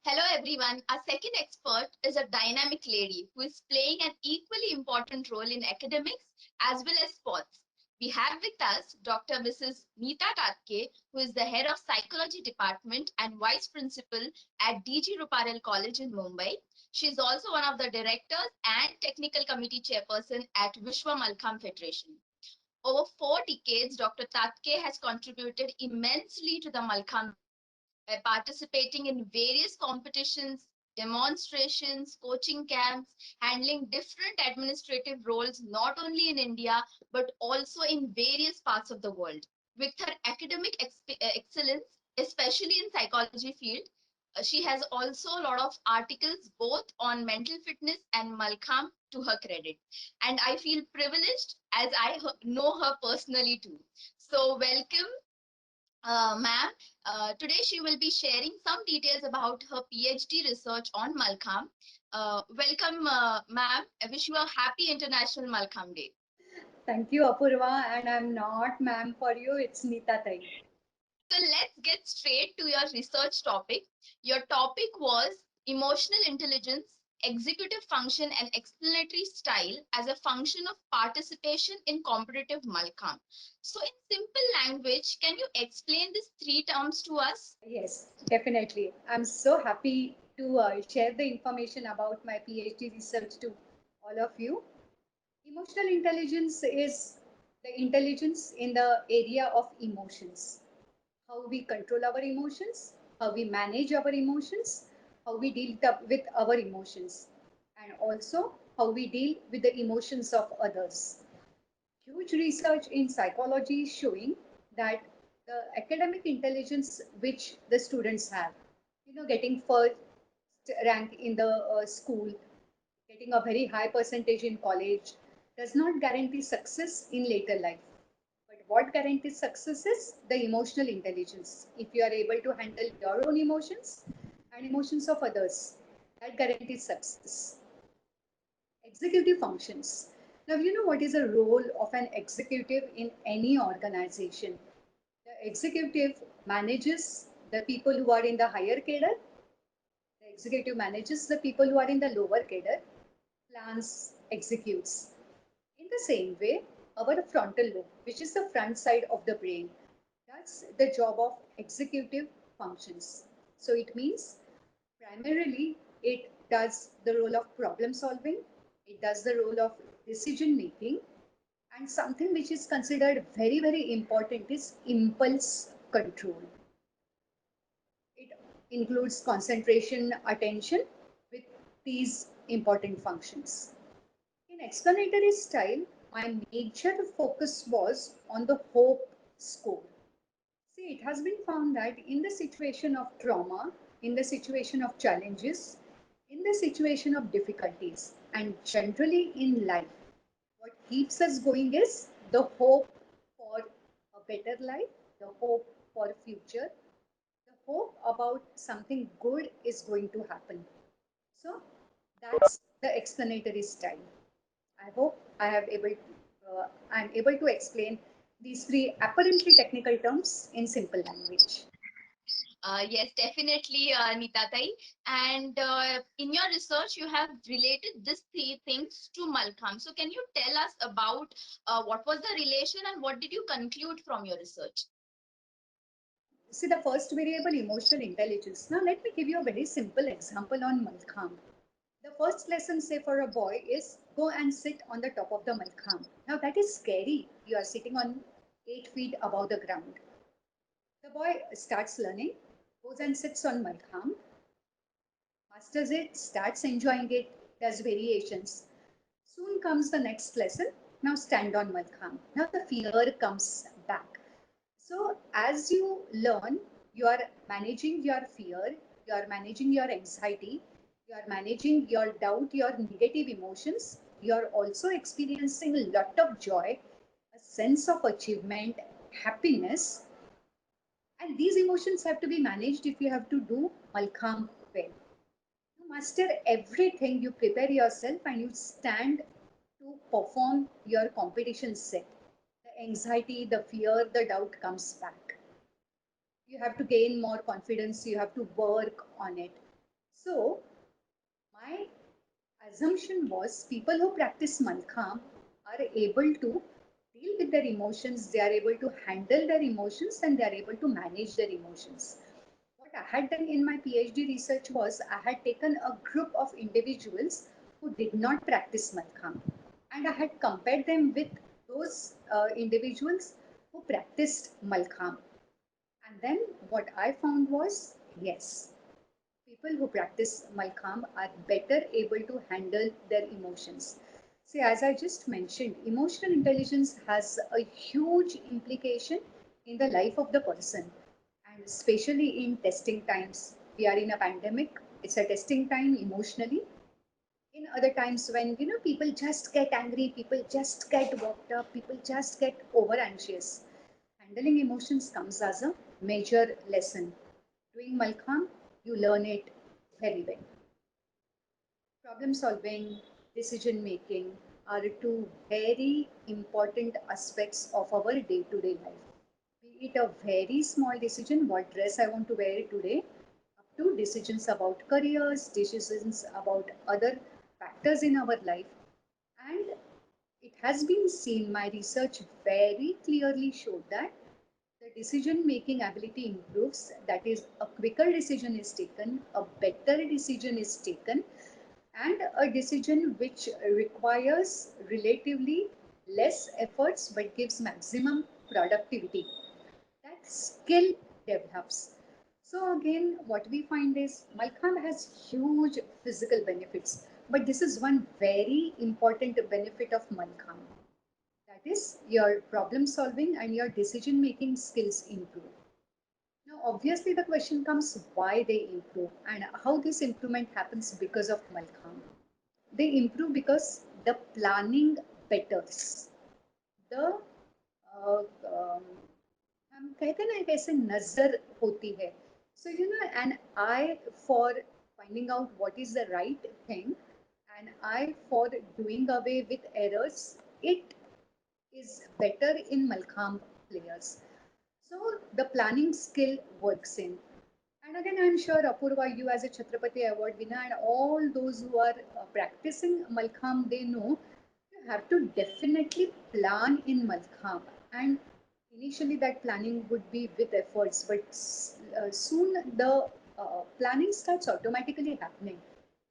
Hello everyone. Our second expert is a dynamic lady who is playing an equally important role in academics as well as sports. We have with us Dr. Mrs. Neeta Tatke, who is the head of psychology department and vice principal at DG Ruparel College in Mumbai. She is also one of the directors and technical committee chairperson at Vishwa Malkham Federation. Over 4 decades, Dr. Tatke has contributed immensely to the Malkham by participating in various competitions, demonstrations, coaching camps, handling different administrative roles not only in India but also in various parts of the world. With her academic excellence, especially in psychology field, she has also a lot of articles both on mental fitness and Malkham to her credit. And I feel privileged as I know her personally too. So welcome ma'am. Today she will be sharing some details about her PhD research on Malkham. Welcome, ma'am. I wish you a happy International Malkham Day. Thank you, Apurva. And I'm not ma'am for you, it's Neeta Tai. So let's get straight to your research topic. Your topic was emotional intelligence, executive function, and explanatory style as a function of participation in competitive Malkham. So, in simple language, can you explain these three terms to us? Yes, definitely. I'm so happy to share the information about my PhD research to all of you. Emotional intelligence is the intelligence in the area of emotions. How we control our emotions, how we manage our emotions, how we deal with our emotions, and also how we deal with the emotions of others. Huge research in psychology is showing that the academic intelligence which the students have, getting first rank in the school, getting a very high percentage in college, does not guarantee success in later life. But what guarantees success is the emotional intelligence. If you are able to handle your own emotions and emotions of others, that guarantees success. Executive functions. Now, you know what is the role of an executive in any organization? The executive manages the people who are in the higher cadre, the executive manages the people who are in the lower cadre, plans, executes. In the same way, our frontal lobe, which is the front side of the brain, does the job of executive functions. So it means primarily it does the role of problem solving, it does the role of decision making, and something which is considered very, very important is impulse control. It includes concentration, attention with these important functions. In explanatory style, my major focus was on the hope score. See, it has been found that in the situation of trauma, in the situation of challenges, in the situation of difficulties, and generally in life, what keeps us going is the hope for a better life, the hope for future, the hope about something good is going to happen. So that's the explanatory style. I hope I'm able to explain these three apparently technical terms in simple language. Yes, definitely, Nitatai. And in your research, you have related these three things to Malcolm. So, can you tell us about what was the relation and what did you conclude from your research? See the first variable, emotional intelligence. Now let me give you a very simple example on Malkham. The first lesson, say for a boy, is go and sit on the top of the Malkham. Now that is scary. You are sitting on 8 feet above the ground. The boy starts learning, goes and sits on Malkham, masters it, starts enjoying it, does variations. Soon comes the next lesson. Now stand on Malkham. Now the fear comes back. So as you learn, you are managing your fear, you are managing your anxiety, you are managing your doubt, your negative emotions. You are also experiencing a lot of joy, a sense of achievement, happiness, and these emotions have to be managed if you have to do Malkham well. You master everything, you prepare yourself and you stand to perform your competition set. The anxiety, the fear, the doubt comes back. You have to gain more confidence, you have to work on it. So my assumption was people who practice Malkham are able to deal with their emotions, they are able to handle their emotions, and they are able to manage their emotions. What I had done in my PhD research was I had taken a group of individuals who did not practice Malkham, and I had compared them with those individuals who practiced Malkham. And then what I found was yes, people who practice Malkham are better able to handle their emotions. See, as I just mentioned, emotional intelligence has a huge implication in the life of the person, and especially in testing times. We are in a pandemic, it's a testing time emotionally. In other times when people just get angry, people just get worked up, people just get over anxious, handling emotions comes as a major lesson. Doing Malkham, you learn it very well. Problem solving, decision making are two very important aspects of our day to day life. Be it a very small decision, what dress I want to wear today, up to decisions about careers, decisions about other factors in our life. And it has been seen, my research very clearly showed that the decision making ability improves, that is, a quicker decision is taken, a better decision is taken, and a decision which requires relatively less efforts but gives maximum productivity. That skill develops. So again, what we find is Malkham has huge physical benefits, but this is one very important benefit of Malkham. That is, your problem solving and your decision making skills improve. Now, obviously, the question comes why they improve and how this improvement happens because of Malkham. They improve because the planning betters. The हम कहते हैं ना एक ऐसे नजर होती है. So an eye for finding out what is the right thing, an eye for doing away with errors, it is better in Malkham players. So the planning skill works in. And again, I'm sure Apurva, you as a Chhatrapati Award winner, and all those who are practicing Malkham, they know you have to definitely plan in Malkham. And initially, that planning would be with efforts, but soon the planning starts automatically happening.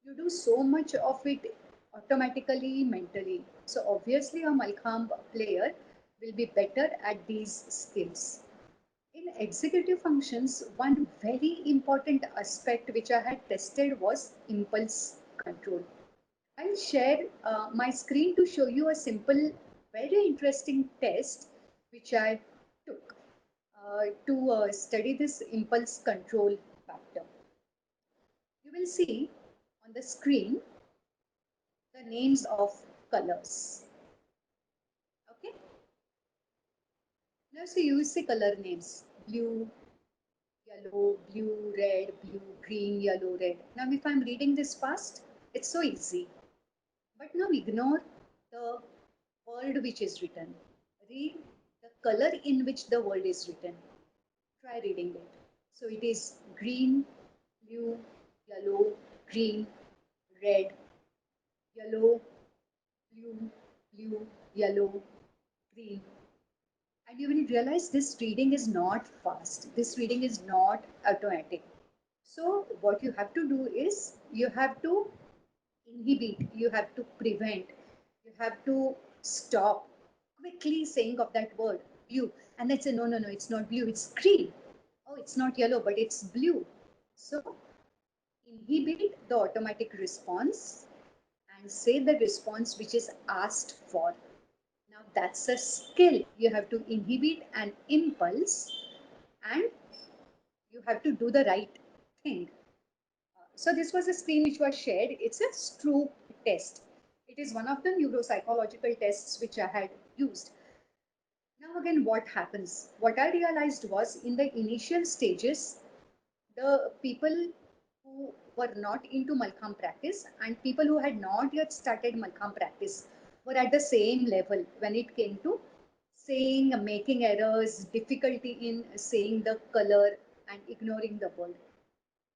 You do so much of it automatically, mentally. So, obviously, a Malkham player will be better at these skills. In executive functions, one very important aspect which I had tested was impulse control. I'll share my screen to show you a simple, very interesting test which I took to study this impulse control factor. You will see on the screen the names of colors. Okay, now so you see color names blue, yellow, blue, red, blue, green, yellow, red. Now, if I'm reading this fast, it's so easy. But now ignore the word which is written. Read the color in which the word is written. Try reading it. So it is green, blue, yellow, green, red, yellow, blue, blue, yellow, green. And you will realize this reading is not fast. This reading is not automatic. So what you have to do is you have to inhibit, you have to prevent, you have to stop quickly saying of that word blue, and then say no, no, no, it's not blue, it's green. Oh, it's not yellow, but it's blue. So inhibit the automatic response and say the response which is asked for. Now that's a skill. You have to inhibit an impulse and you have to do the right thing. So this was a screen which was shared. It's a Stroop test. It is one of the neuropsychological tests which I had used. Now again, what happens? What I realized was in the initial stages, the people who were not into Malkham practice and people who had not yet started Malkham practice were at the same level when it came to saying, making errors, difficulty in saying the color and ignoring the word.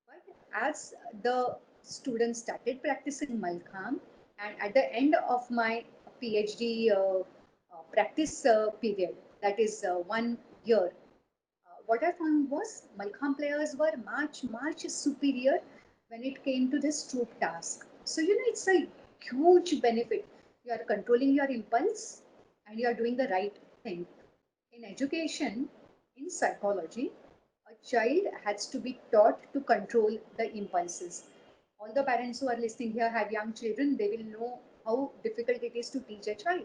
But as the students started practicing Malkham, and at the end of my PhD practice period, that is 1 year, what I found was Malkham players were much superior when it came to this troop task. So, it's a huge benefit. You are controlling your impulse and you are doing the right thing. In education, in psychology, a child has to be taught to control the impulses. All the parents who are listening here have young children, they will know how difficult it is to teach a child.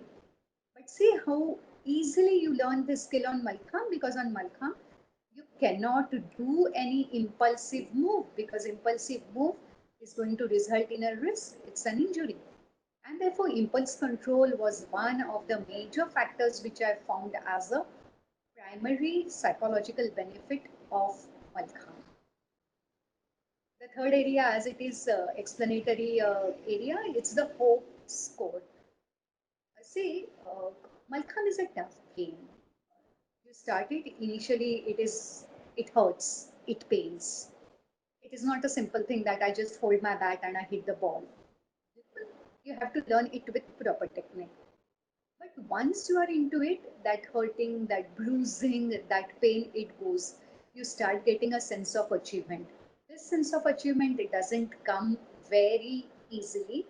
But see how easily you learn this skill on Malkham, because on Malkham you cannot do any impulsive move, because impulsive move is going to result in a risk, it's an injury. And therefore impulse control was one of the major factors which I found as a primary psychological benefit of Malkham. The third area, as it is explanatory area, it's the hope score. See, Malkham is a tough game. You start it, initially it hurts, it pains. It is not a simple thing that I just hold my bat and I hit the ball. You have to learn it with proper technique. But once you are into it, that hurting, that bruising, that pain, it goes. You start getting a sense of achievement. This sense of achievement, it doesn't come very easily,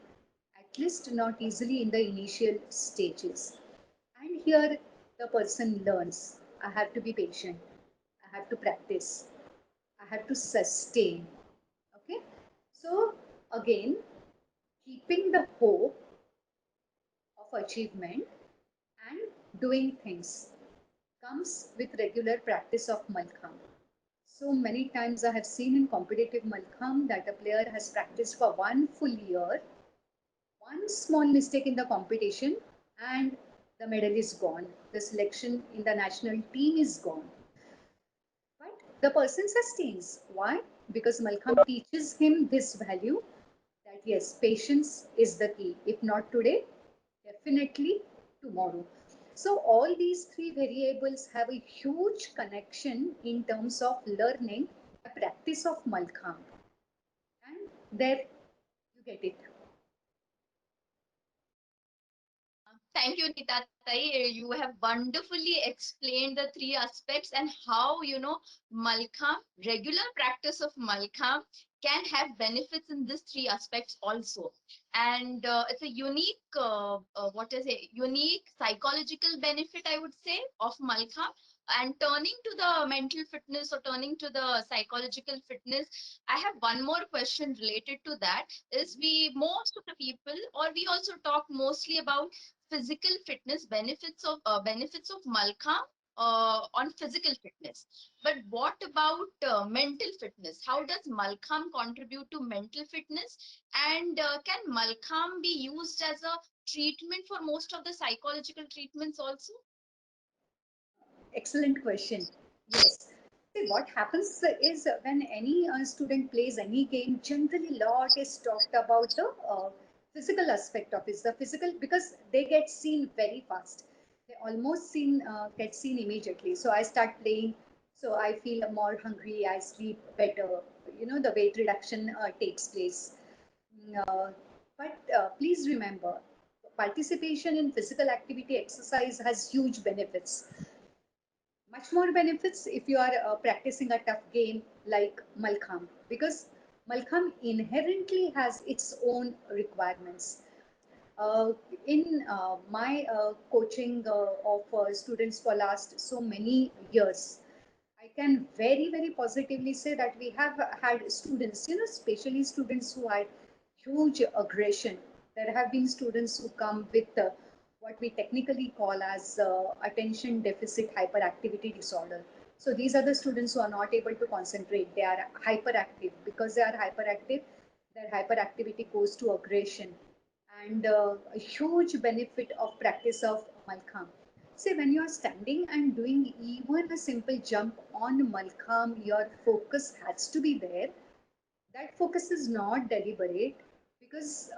at least not easily in the initial stages. And here the person learns. I have to be patient. I have to practice. I have to sustain. Okay. So again, keeping the hope of achievement and doing things comes with regular practice of Malkham. So many times I have seen in competitive Malkham that a player has practiced for 1 full year, one small mistake in the competition, and the medal is gone. The selection in the national team is gone. But the person sustains. Why? Because Malkham teaches him this value that yes, patience is the key. If not today, definitely tomorrow. So all these three variables have a huge connection in terms of learning a practice of Malkham. And there you get it. Thank you, Nita Tai. You have wonderfully explained the three aspects and how, Malkham, regular practice of Malkham can have benefits in these three aspects also. And it's a unique, unique psychological benefit, I would say, of Malkham. And turning to the mental fitness or turning to the psychological fitness, I have one more question related to that. Is we most of the people, or we also talk mostly about physical fitness benefits of Malkham on physical fitness. But what about mental fitness? How does Malkham contribute to mental fitness? And can Malkham be used as a treatment for most of the psychological treatments also? Excellent question. Yes. See, what happens is when any student plays any game, generally lot is talked about the physical aspect of it. The physical, because they get seen very fast. They almost get seen immediately. So I start playing, so I feel more hungry, I sleep better. The weight reduction takes place. But please remember, participation in physical activity exercise has huge benefits, much more benefits if you are practicing a tough game like Malkham, because Malkham inherently has its own requirements. Uh, in my coaching of students for last so many years, I can very positively say that we have had students, especially students who had huge aggression. There have been students who come with what we technically call as attention deficit hyperactivity disorder. So these are the students who are not able to concentrate. They are hyperactive. Because they are hyperactive, their hyperactivity goes to aggression. And a huge benefit of practice of Malkham. See, when you are standing and doing even a simple jump on Malkham, your focus has to be there. That focus is not deliberate, because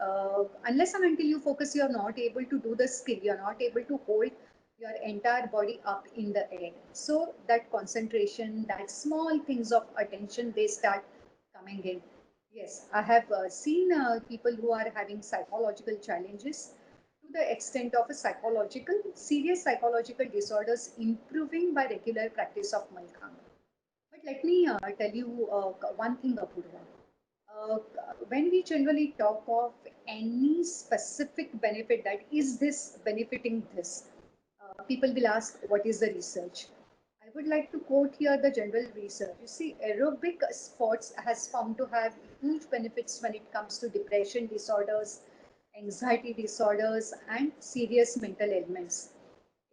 unless and until you focus, you are not able to do the skill. You are not able to hold your entire body up in the air. So that concentration, that small things of attention, they start coming in. Yes, I have seen people who are having psychological challenges to the extent of a serious psychological disorders improving by regular practice of Malkham. But let me tell you one thing, Apurva. When we generally talk of any specific benefit, that is this benefiting this, people will ask, what is the research? I would like to quote here the general research. You see, aerobic sports has found to have huge benefits when it comes to depression disorders, anxiety disorders, and serious mental ailments.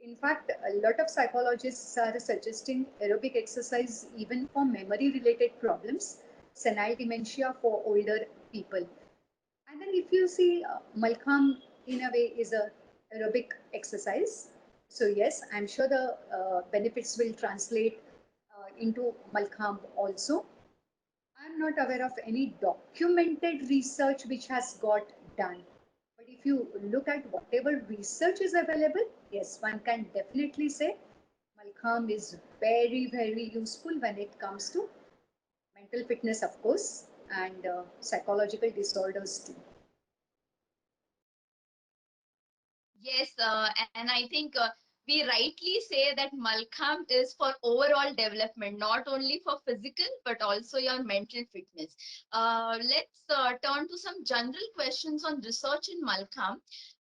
In fact, a lot of psychologists are suggesting aerobic exercise even for memory related problems, senile dementia for older people. And then if you see Malkham in a way is a aerobic exercise. So yes, I'm sure the benefits will translate into Malkham also. I'm not aware of any documented research which has got done. But if you look at whatever research is available, yes, one can definitely say Malkham is very, very useful when it comes to mental fitness, of course, and psychological disorders too. Yes, and I think we rightly say that Malkham is for overall development, not only for physical but also your mental fitness. Let's turn to some general questions on research in Malkham.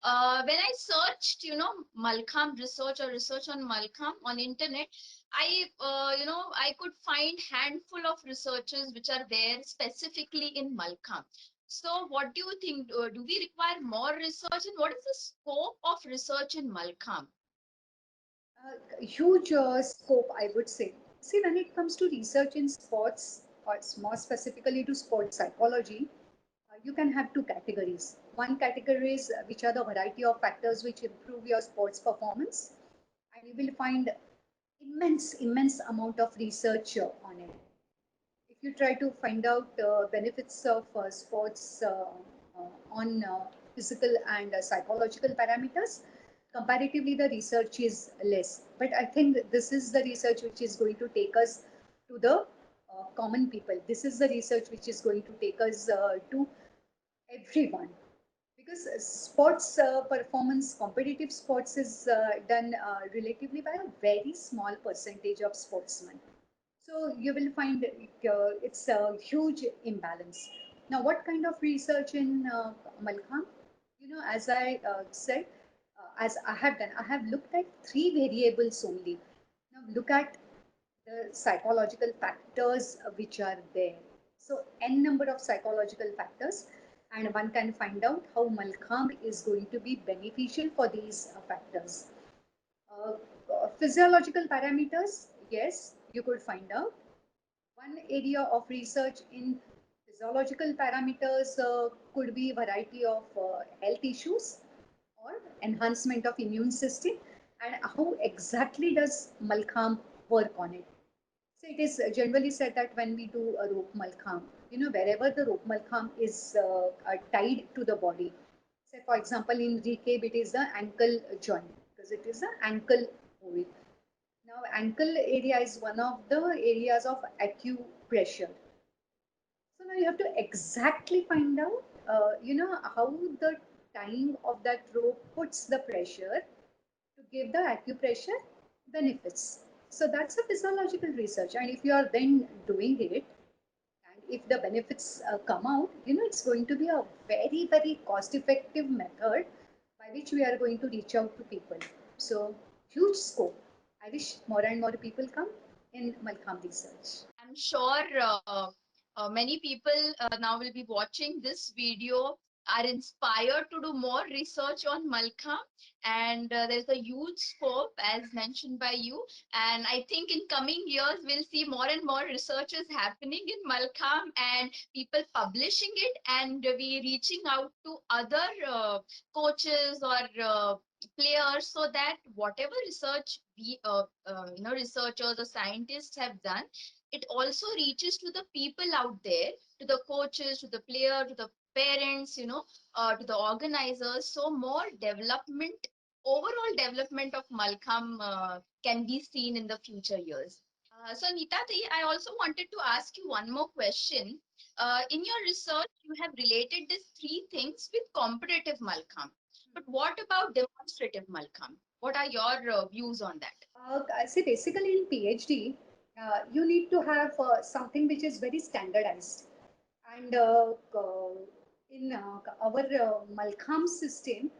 When I searched, Malkham research or research on Malkham on internet, I could find handful of researchers which are there specifically in Malkham. So, what do you think? Do we require more research, and what is the scope of research in Malkham? Huge scope, I would say. See, when it comes to research in sports, or more specifically to sports psychology, you can have two categories. One category is which are the variety of factors which improve your sports performance, and you will find immense amount of research on it. If you try to find out benefits of sports on physical and psychological parameters, comparatively the research is less. But I think this is the research which is going to take us to the common people. This is the research which is going to take us to everyone, because sports performance, competitive sports is done relatively by a very small percentage of sportsmen. So you will find it's a huge imbalance. Now, what kind of research in Malkham? As I said, as I have done, I have looked at three variables only. Now, look at the psychological factors which are there. So, n number of psychological factors, and one can find out how Malkham is going to be beneficial for these factors. Uh, Physiological parameters, yes, you could find out. One area of research in physiological parameters could be variety of health issues or enhancement of immune system, and how exactly does Malkham work on it. So it is generally said that when we do a rope Malkham, wherever the rope Malkham is tied to the body, say for example in recap it is the ankle joint because it is the ankle movie. Now, ankle area is one of the areas of acupressure. So now you have to exactly find out, how the tying of that rope puts the pressure to give the acupressure benefits. So that's a physiological research. And if you are then doing it, and if the benefits come out, it's going to be a very, very cost effective method by which we are going to reach out to people. So, huge scope. I wish more and more people come in Malkham research. I'm sure many people now will be watching this video are inspired to do more research on Malkham, and there's a huge scope as mentioned by you, and I think in coming years we'll see more and more researches happening in Malkham and people publishing it, and we reaching out to other coaches or players so that whatever research we researchers or scientists have done, it also reaches to the people out there, to the coaches, to the player, to the parents, to the organizers. So more development, overall development of Malkham can be seen in the future years. So Neeta, I also wanted to ask you one more question. In your research, you have related these three things with competitive Malkham. But what about demonstrative Malkham? What are your views on that? I see, basically in PhD, you need to have something which is very standardized. And in our Malkham system,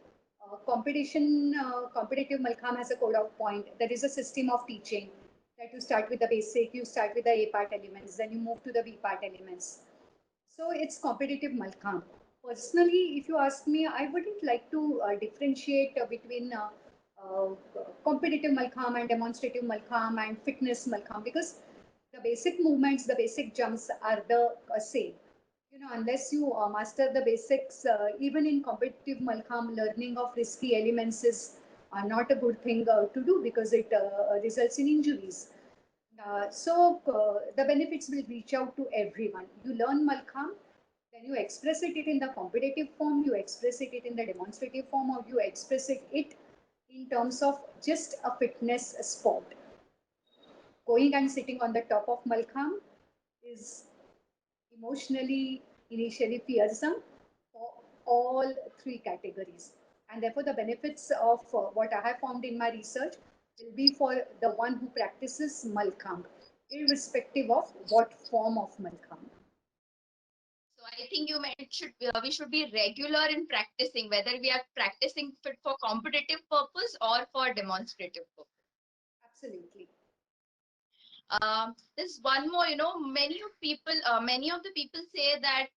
competitive Malkham has a code of point. There is a system of teaching that you start with the basic, you start with the A part elements, then you move to the B part elements. So it's competitive Malkham. Personally, if you ask me, I wouldn't like to differentiate between uh, competitive Malkham and demonstrative Malkham and fitness Malkham, because the basic movements, the basic jumps are the same. You know, unless you master the basics, even in competitive Malkham, learning of risky elements is not a good thing to do, because it results in injuries. The benefits will reach out to everyone. You learn Malkham, then you express it in the competitive form, you express it in the demonstrative form, or you express it in terms of just a fitness sport. Going and sitting on the top of Malkham is emotionally, initially fearsome for all three categories. And therefore, the benefits of what I have found in my research will be for the one who practices Malkham, irrespective of what form of Malkham. So I think you meant we should be regular in practicing, whether we are practicing fit for competitive purpose or for demonstrative purpose. Absolutely. There's one more, many of the people say that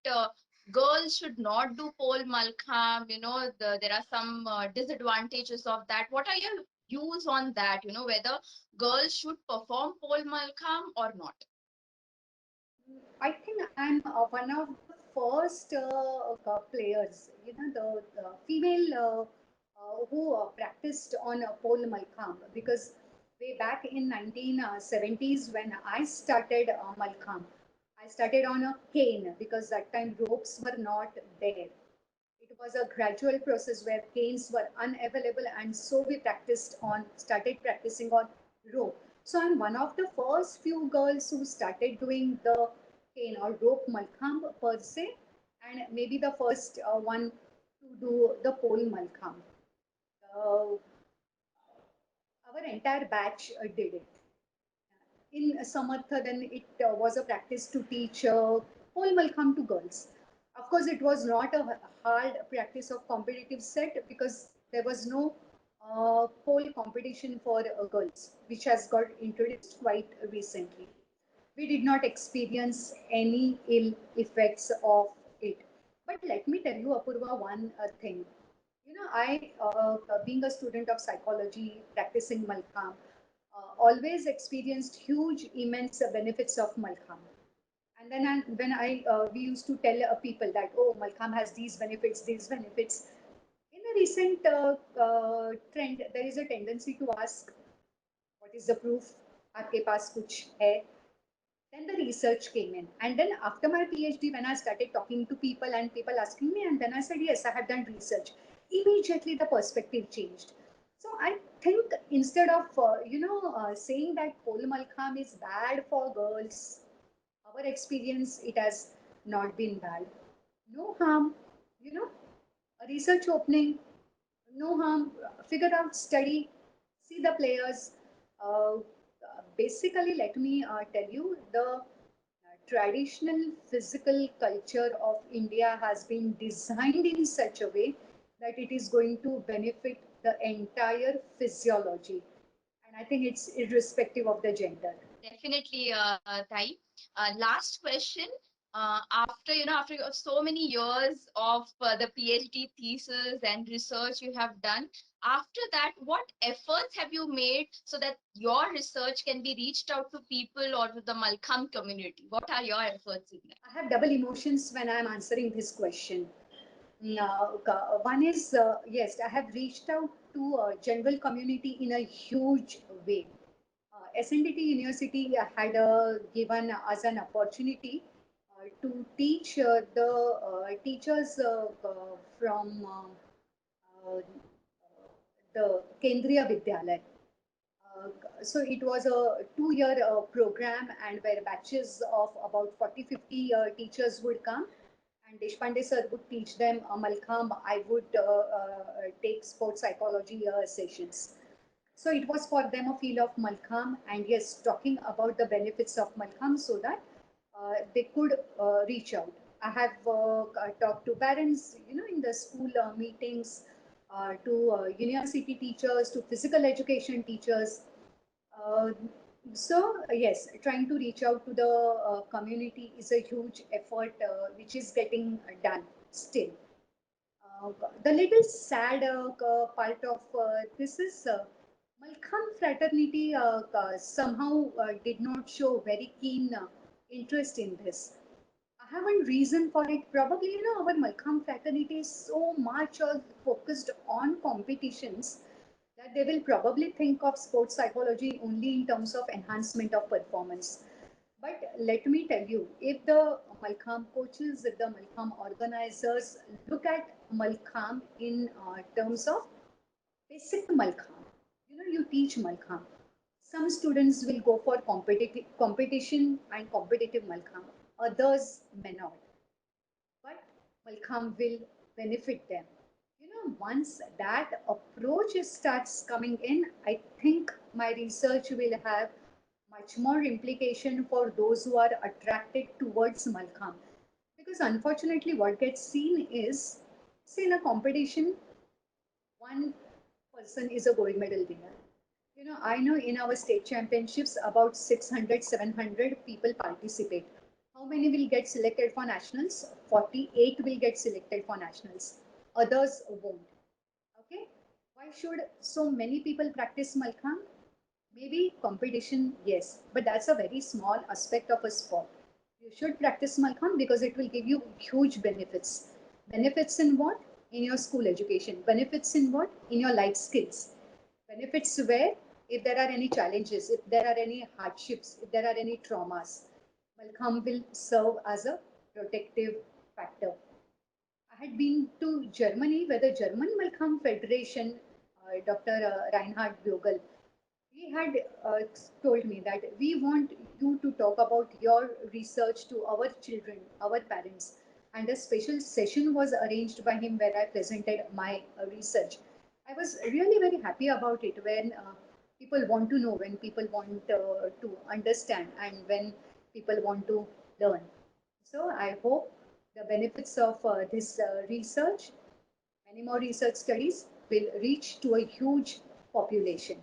girls should not do pole malkham. There are some disadvantages of that. What are your views on that? Whether girls should perform pole malkham or not? I think I'm one of the first players, the female who practiced on pole Malkham, because way back in 1970s when I started Malkham, I started on a cane because that time ropes were not there. It was a gradual process where canes were unavailable, and so we started practicing on rope. So I'm one of the first few girls who started doing the cane or rope malkham per se, and maybe the first one to do the pole malkham. Uh, our entire batch did it. In Samartha, then it was a practice to teach pole malkham to girls. Of course, it was not a hard practice of competitive set, because there was no pole competition for girls, which has got introduced quite recently. We did not experience any ill effects of it. But let me tell you, Apurva, one thing. Being a student of psychology, practicing Malkham, always experienced huge, immense benefits of Malkham. And then we used to tell people that, oh, Malkham has these benefits, these benefits. In a recent trend, there is a tendency to ask, what is the proof? आपके पास कुछ है? Then the research came in. And then after my PhD, when I started talking to people and people asking me, and then I said, yes, I have done research. Immediately the perspective changed. So I think instead of, saying that pole malkham is bad for girls, our experience, it has not been bad. No harm, you know, a research opening, no harm, figure out, study, see the players. Basically, let me tell you, the traditional physical culture of India has been designed in such a way that it is going to benefit the entire physiology. And I think it's irrespective of the gender. Definitely, Tai. Last question. After so many years of the PhD thesis and research you have done, after that, what efforts have you made so that your research can be reached out to people or to the Malkham community? What are your efforts in that? I have double emotions when I'm answering this question. One is, yes, I have reached out to general community in a huge way. SNDT University had given us an opportunity to teach the teachers from the Kendriya Vidyalaya. So it was a 2 year program, and where batches of about 40, 50 teachers would come, and Deshpande sir would teach them Malkham. I would take sports psychology sessions. So it was for them a feel of Malkham, and yes, talking about the benefits of Malkham so that they could reach out. I have talked to parents, in the school meetings, to university teachers, to physical education teachers. Uh, yes, trying to reach out to the community is a huge effort which is getting done still. Uh, the little sad part of this is Malkham fraternity somehow did not show very keen interest in this. I haven't reason for it. Probably, our Malkham fraternity is so much focused on competitions that they will probably think of sports psychology only in terms of enhancement of performance. But let me tell you, if the Malkham coaches, if the Malkham organizers look at Malkham in terms of basic Malkham, you teach Malkham. Some students will go for competition and competitive Malkham. Others may not, but Malkham will benefit them. Once that approach starts coming in, I think my research will have much more implication for those who are attracted towards Malkham. Because unfortunately, what gets seen is, see, in a competition, one person is a gold medal winner. I know in our state championships, about 600, 700 people participate. How many will get selected for nationals? 48 will get selected for nationals. Others won't. Okay? Why should so many people practice Malkham? Maybe competition, yes, but that's a very small aspect of a sport. You should practice Malkham because it will give you huge benefits. Benefits in what? In your school education. Benefits in what? In your life skills. Benefits where? If there are any challenges, if there are any hardships, if there are any traumas, Malkham will serve as a protective factor. I had been to Germany, where the German Malkham Federation, Dr. Reinhard Bogel, he had told me that we want you to talk about your research to our children, our parents. And a special session was arranged by him where I presented my research. I was really very happy about it when people want to know, when people want to understand, and when people want to learn. So I hope the benefits of this research, many more research studies, will reach to a huge population.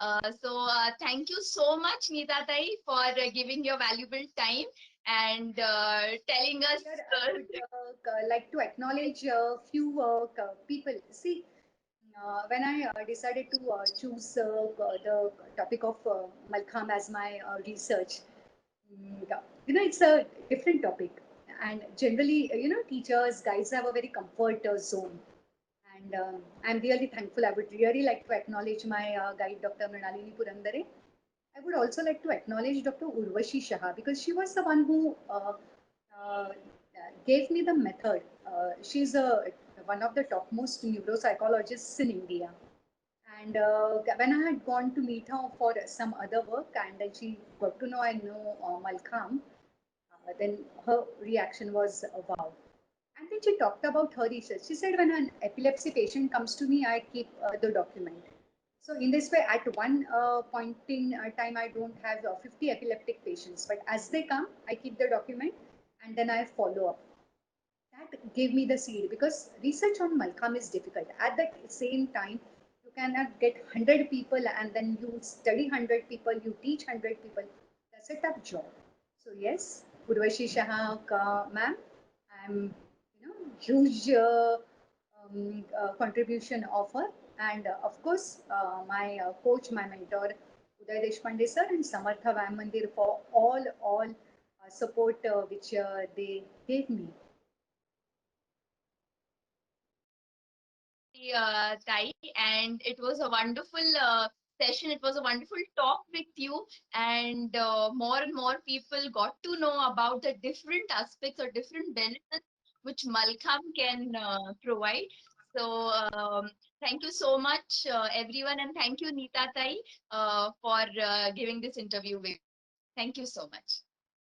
Thank you so much, Neeta Tai, for giving your valuable time and telling us. Here, I would like to acknowledge a few people. See, when I decided to choose the topic of Malkham as my research, yeah, it's a different topic. And generally, teachers, guides have a very comfort zone. And I'm really thankful. I would really like to acknowledge my guide, Dr. Mrinalini Purandare. I would also like to acknowledge Dr. Urvashi Shah because she was the one who uh, gave me the method. She's one of the topmost neuropsychologists in India. And when I had gone to meet her for some other work, and then she got to know I know Malcolm, then her reaction was wow. And then she talked about her research. She said, when an epilepsy patient comes to me, I keep the document. So in this way, at one point in time, I don't have 50 epileptic patients, but as they come, I keep the document and then I follow up. That gave me the seed because research on Malcolm is difficult. At the same time, you cannot get 100 people and then you study 100 people, you teach 100 people. That's a tough job. So yes, Urvashi Shah ma'am, I'm huge contribution of her, and of course my coach, my mentor Uday Deshpande sir and Samartha Vam Mandir for all support which they gave me. Tai, and it was a wonderful session. It was a wonderful talk with you, and more and more people got to know about the different aspects or different benefits which Malkham can provide. So thank you so much, everyone, and thank you, Neeta Tai, for giving this interview with me. Thank you so much.